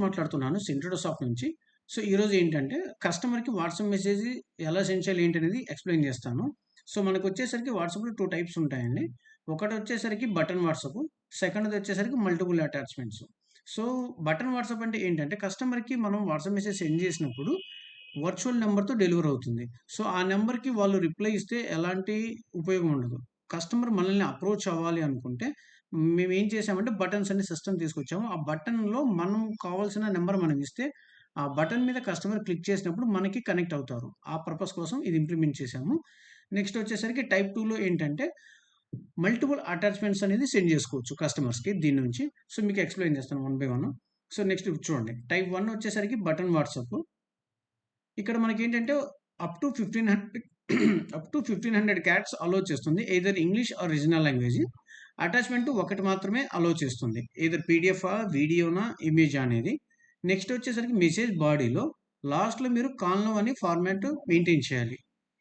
మాట్లాడుతున్నాను central soft నుంచి. So, ఈరోజు ఏంటంటే కస్టమర్‌కి వాట్సాప్ మెసేజ్ ఎలా సెండ్ చేయాలి ఏంటనేది ఎక్స్‌ప్లెయిన్ చేస్తాను. సో, మనకొచ్చేసరికి వాట్సాప్‌లో 2 టైప్స్ ఉంటాయండి. ఒకటొచ్చేసరికి బటన్ వాట్సాప్, సెకండ్‌ది వచ్చేసరికి multiple attachments. So, button WhatsApp అంటే ఏంటంటే కస్టమర్‌కి మనం వాట్సాప్ మెసేజ్ సెండ్ చేసినప్పుడు వర్చువల్ నంబర్‌తో డెలివర్ అవుతుంది. సో, ఆ నంబర్‌కి వాళ్ళు రిప్లై ఇస్తే ఎలాంటి ఉపయోగం ఉండదు. కస్టమర్ మనల్ని అప్రోచ్ అవ్వాలి అనుకుంటే మేమేం చేసామంటే బటన్స్ అనే సిస్టమ్ తీసుకొచ్చాము. ఆ బటన్‌లో మనం కావాల్సిన నంబర్ మనం ఇస్తే, ఆ బటన్ మీద కస్టమర్ క్లిక్ చేసినప్పుడు మనకి కనెక్ట్ అవుతారు. ఆ పర్పస్ కోసం ఇది ఇంప్లిమెంట్ చేశాము. నెక్స్ట్ వచ్చేసరికి టైప్ 2లో ఏంటంటే, మల్టిపుల్ అటాచ్‌మెంట్స్ అనేది సెండ్ చేసుకోవచ్చు కస్టమర్స్‌కి దీని నుంచి. సో, మీకు ఎక్స్‌ప్లెయిన్ చేస్తాను one by one. So, next చూడండి. టైప్ 1 వచ్చేసరికి బటన్ వాట్సాప్. ఇక్కడ మనకేంటంటే up to 1500 up to 1500 characters allow చేస్తుంది. Either English or regional language. Attachment ఒకటి మాత్రమే అలో చేస్తుంది. ఎయిదర్ పీడీఎఫా, వీడియోనా, ఇమేజా అనేది. నెక్స్ట్ వచ్చేసరికి మెసేజ్ బాడీలో లాస్ట్‌లో మీరు కాల్ నౌ అని ఫార్మాట్ మెయింటైన్ చేయాలి.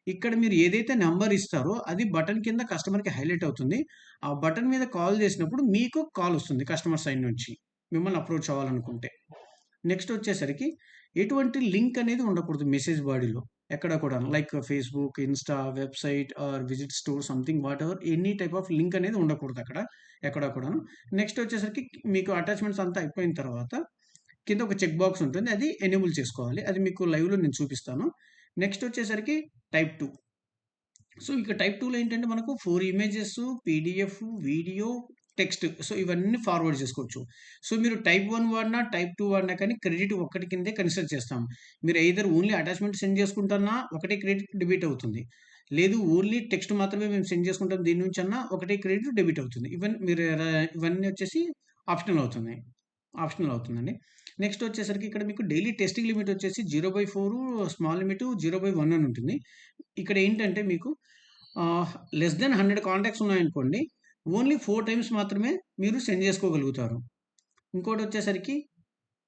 ఇక్కడ మీరు ఏదైతే నంబర్ ఇస్తారో అది బటన్ కింద కస్టమర్‌కి హైలైట్ అవుతుంది. ఆ బటన్ మీద కాల్ చేసినప్పుడు మీకు కాల్ వస్తుంది కస్టమర్ సైడ్ నుంచి. మిమ్మల్ని అప్రోచ్ అవ్వాలనుకుంటే. నెక్స్ట్ వచ్చేసరికి ఎటువంటి లింక్ అనేది ఉండకూడదు మెసేజ్ బాడీలో. ఎక్కడ కూడాను. Like Facebook, Insta, website are visit store something whatever any type of link అనేది ఉండకూడదు అక్కడ. ఎక్కడ కూడాను. నెక్స్ట్ వచ్చేసరికి మీకు అటాచ్‌మెంట్స్ అంతా అయిపోయిన తర్వాత కింద ఒక చెక్ బాక్స్ ఉంటుంది. అది ఎనేబుల్ చేసుకోవాలి. అది మీకు లైవ్‌లో నేను చూపిస్తాను. నెక్స్ట్ వచ్చేసరికి టైప్ 2. సో, ఇక టైప్ 2లో ఏంటంటే మనకు 4 images, PDF, video, text. So, ఇవన్నీ ఫార్వర్డ్ చేసుకోవచ్చు. సో, మీరు టైప్ 1 వాడినా, టైప్ 2 వాడినా కానీ క్రెడిట్ ఒక్కటి కిందే కన్సిడర్ చేస్తాం. మీరు ఎయిదర్ ఓన్లీ అటాచ్‌మెంట్ సెండ్ చేసుకుంటున్నా ఒకటే క్రెడిట్ డెబిట్ అవుతుంది. లేదు ఓన్లీ టెక్స్ట్ మాత్రమే మేము సెండ్ చేసుకుంటాం దీని నుంచన్నా ఒకటే క్రెడిట్ డెబిట్ అవుతుంది. ఇవన్నీ వచ్చేసి ఆప్షనల్ అవుతున్నాయి. ఆప్షనల్ అవుతుందండి. నెక్స్ట్ వచ్చేసరికి ఇక్కడ మీకు డైలీ టెస్టింగ్ లిమిట్ వచ్చేసి 0/4 స్మాల్ లిమిట్ 0/1 అని ఉంటుంది. ఇక్కడ ఏంటంటే మీకు లెస్ దెన్ 100 కాంటాక్ట్స్ ఉన్నాయనుకోండి. ఓన్లీ 4 టైమ్స్ మాత్రమే మీరు సెండ్ చేసుకోగలుగుతారు. ఇంకోటొచ్చేసరికి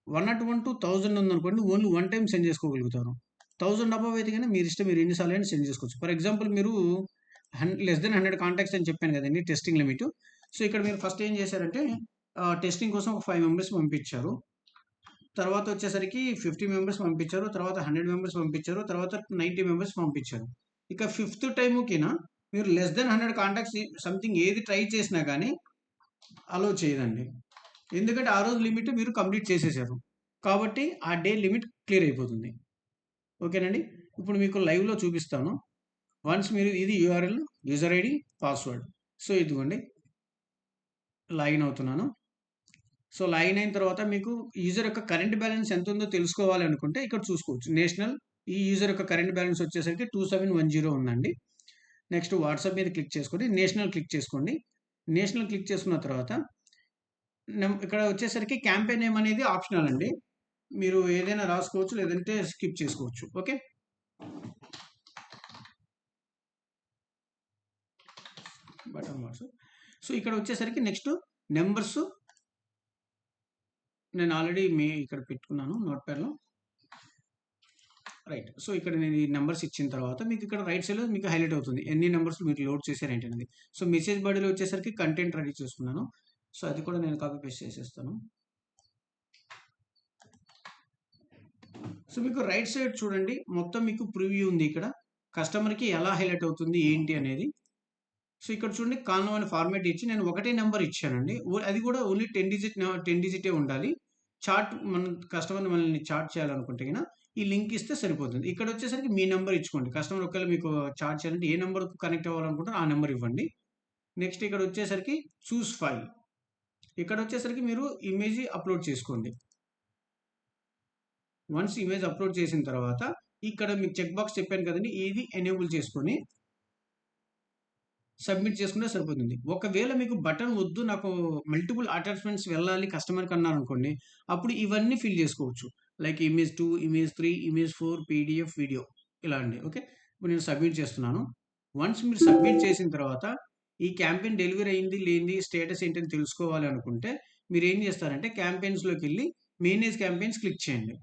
101 to 1000 ఉందనుకోండి. ఓన్లీ 1 టైమ్ సెండ్ చేసుకోగలుగుతారు. 1000 అబోవ్ అయితే గనుక మీ ఇష్టం. మీరు ఎన్ని సార్లైనా సెండ్ చేసుకోవచ్చు. ఫర్ ఎగ్జాంపుల్ మీరు లెస్ దెన్ 100 కాంటాక్ట్స్ అని చెప్పాను కదండీ టెస్టింగ్ లిమిట్. సో, ఇక్కడ మీరు ఫస్ట్ ఏం చేశారంటే టెస్టింగ్ కోసం ఒక 5 మెంబర్స్ పంపించారు. తర్వాత వచ్చేసరికి 50 మెంబర్స్ పంపించారు. తర్వాత 100 మెంబర్స్ పంపించారు. తర్వాత 90 మెంబర్స్ పంపించారు. ఇక ఫిఫ్త్ టైమ్‌కిన మీరు లెస్ థాన్ 100 కాంటాక్ట్స్ సంథింగ్ ఏది ట్రై చేసినా గాని అలో చేయదండి. ఎందుకంటే ఆ రోజు లిమిట్ మీరు కంప్లీట్ చేసేసారు. కాబట్టి ఆ డే లిమిట్ క్లియర్ అయిపోతుంది. ఓకేనండి. ఇప్పుడు మీకు లైవ్‌లో చూపిస్తాను. వన్స్ మీరు ఇది URL, user ID, password. So, ఇదిగోండి లాగిన్ అవుతున్నాను. సో, లాగిన్ అయిన తర్వాత మీకు యూజర్ యొక్క కరెంట్ బ్యాలెన్స్ ఎంతుందో తెలుసుకోవాలనుకుంటే ఇక్కడ చూసుకోవచ్చు. ఈ యూజర్ యొక్క కరెంట్ బ్యాలెన్స్ వచ్చేసరికి 2710 ఉందండి. నెక్స్ట్ వాట్సాప్ మీద క్లిక్ చేసుకోండి. నేషనల్ క్లిక్ చేసుకోండి. నేషనల్ క్లిక్ చేసుకున్న తర్వాత ఇక్కడ వచ్చేసరికి క్యాంపెయిన్ నేమ్ అనేది ఆప్షనల్ అండి. మీరు ఏదైనా రాసుకోవచ్చు. లేదంటే స్కిప్ చేసుకోవచ్చు. ఓకే. Button WhatsApp. సో, ఇక్కడ వచ్చేసరికి నెక్స్ట్ నంబర్స్ నేను ఆల్రెడీ ఇక్కడ పెట్టుకున్నాను నోట్‌ప్యాడ్‌లో. రైట్. సో, ఇక్కడ నేను ఈ నంబర్స్ ఇచ్చిన తర్వాత మీకు ఇక్కడ రైట్ సైడ్‌లో మీకు హైలైట్ అవుతుంది. ఎన్ని నంబర్స్ మీరు లోడ్ చేశారు ఏంటనేది. సో, మెసేజ్ బాడీలో వచ్చేసరికి కంటెంట్ రెడీ చేసుకున్నాను. సో, అది కూడా నేను కాపీ పేస్ట్ చేసేస్తాను. సో, మీకు రైట్ సైడ్ చూడండి. మొత్తం మీకు ప్రివ్యూ ఉంది ఇక్కడ. కస్టమర్‌కి ఎలా హైలైట్ అవుతుంది ఏంటి అనేది. సో, ఇక్కడ చూడండి కాల్ నౌ అని ఫార్మాట్ ఇచ్చి నేను ఒకటే నంబర్ ఇచ్చానండి. అది కూడా ఓన్లీ 10 డిజిటే ఉండాలి. మనం కస్టమర్‌ని మనల్ని చాట్ చేయాలనుకుంటే గిన ఈ లింక్ ఇస్తే సరిపోతుంది. ఇక్కడొచ్చేసరికి మీ నంబర్ ఇచ్చుకోండి. కస్టమర్ ఒకవేళ మీకు చాట్ చేయాలంటే ఏ నంబర్‌కి కనెక్ట్ అవ్వాలనుకుంటారో ఆ నంబర్ ఇవ్వండి. నెక్స్ట్ ఇక్కడొచ్చేసరికి చూస్ ఫైల్. ఇక్కడొచ్చేసరికి మీరు ఇమేజ్ అప్‌లోడ్ చేసుకోండి. వన్స్ ఇమేజ్ అప్‌లోడ్ చేసిన తర్వాత ఇక్కడ మీకు చెక్ బాక్స్ చెప్పాను కదండీ! ఇది ఎనేబుల్ చేసుకొని సబ్మిట్ చేసుకుంటే సరిపోతుంది. ఒకవేళ మీకు బటన్ వద్దు నాకు మల్టిపుల్ అటాచ్‌మెంట్స్ వెళ్ళాలి కస్టమర్‌కి అన్నారనుకోండి. అప్పుడు ఇవన్నీ ఫిల్ చేసుకోవచ్చు. Like image 2, image 3, image 4, PDF, video ఇలా అండి. ఓకే. ఇప్పుడు నేను సబ్మిట్ చేస్తున్నాను. వన్స్ మీరు సబ్మిట్ చేసిన తర్వాత ఈ క్యాంపెయిన్ డెలివరీ అయింది లేనిది స్టేటస్ ఏంటని తెలుసుకోవాలి అనుకుంటే మీరేం చేస్తారంటే క్యాంపెయిన్స్‌లోకెళ్ళి మేనేజ్ క్యాంపెయిన్స్ క్లిక్ చేయండి.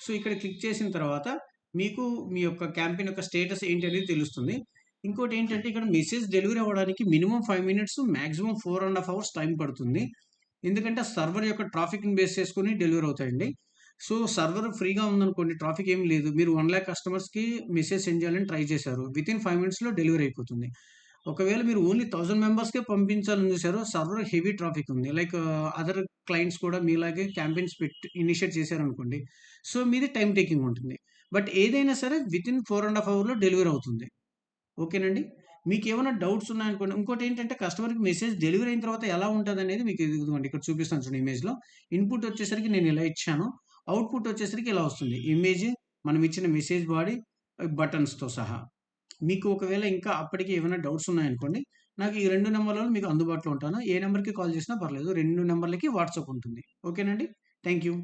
సో, ఇక్కడ క్లిక్ చేసిన తర్వాత మీకు మీ యొక్క క్యాంపెయిన్ యొక్క స్టేటస్ ఏంటి అనేది తెలుస్తుంది. ఇంకోటేంటంటే ఇక్కడ మెసేజ్ డెలివరీ అవ్వడానికి minimum 5 minutes, maximum 4 ½ hours time పడుతుంది. ఎందుకంటే సర్వర్ యొక్క ట్రాఫిక్‌ని బేస్ చేసుకొని డెలివరీ అవుతాయండి. సో, సర్వర్ ఫ్రీగా ఉందనుకోండి, ట్రాఫిక్ ఏమి లేదు. మీరు 1,00,000 కస్టమర్స్‌కి మెసేజ్ సెండ్ చేయాలని ట్రై చేశారు. వితిన్ 5 మినిట్స్‌లో డెలివరీ అయిపోతుంది. ఒకవేళ మీరు ఓన్లీ 1000 మెంబర్స్‌కే పంపించాలని చూసారో, సర్వర్ హెవీ ట్రాఫిక్ ఉంది. లైక్ అదర్ క్లయింట్స్ కూడా మీలాగే క్యాంపెయిన్స్ ఇనిషియేట్ చేశారనుకోండి. సో, మీది టైమ్ టేకింగ్ ఉంటుంది. బట్ ఏదైనా సరే వితిన్ 4 ½ అవర్‌లో డెలివరీ అవుతుంది. ఓకేనండి. మీకేమైనా డౌట్స్ ఉన్నాయనుకోండి, ఇంకోటేంటంటే కస్టమర్‌కి మెసేజ్ డెలివరీ అయిన తర్వాత ఎలా ఉంటదనేది మీకు ఇదిగోండి ఇక్కడ చూపిస్తాను చూడండి ఇమేజ్‌లో. ఇన్‌పుట్ వచ్చేసరికి నేను ఇలా ఇచ్చాను. అవుట్‌పుట్ వచ్చేసరికి ఇలా వస్తుంది. ఇమేజ్, మనం ఇచ్చిన మెసేజ్ బాడీ, బటన్స్‌తో సహా. మీకు ఒకవేళ ఇంకా అప్పటికి ఏమైనా డౌట్స్ ఉన్నాయనుకోండి, నాకు ఈ 2 నంబర్‌లలో మీకు అందుబాటులో ఉంటాను. ఏ నంబర్‌కి కాల్ చేసినా పర్లేదు. 2 నంబర్‌లకి వాట్సాప్ ఉంటుంది. ఓకేనండి. Thank you.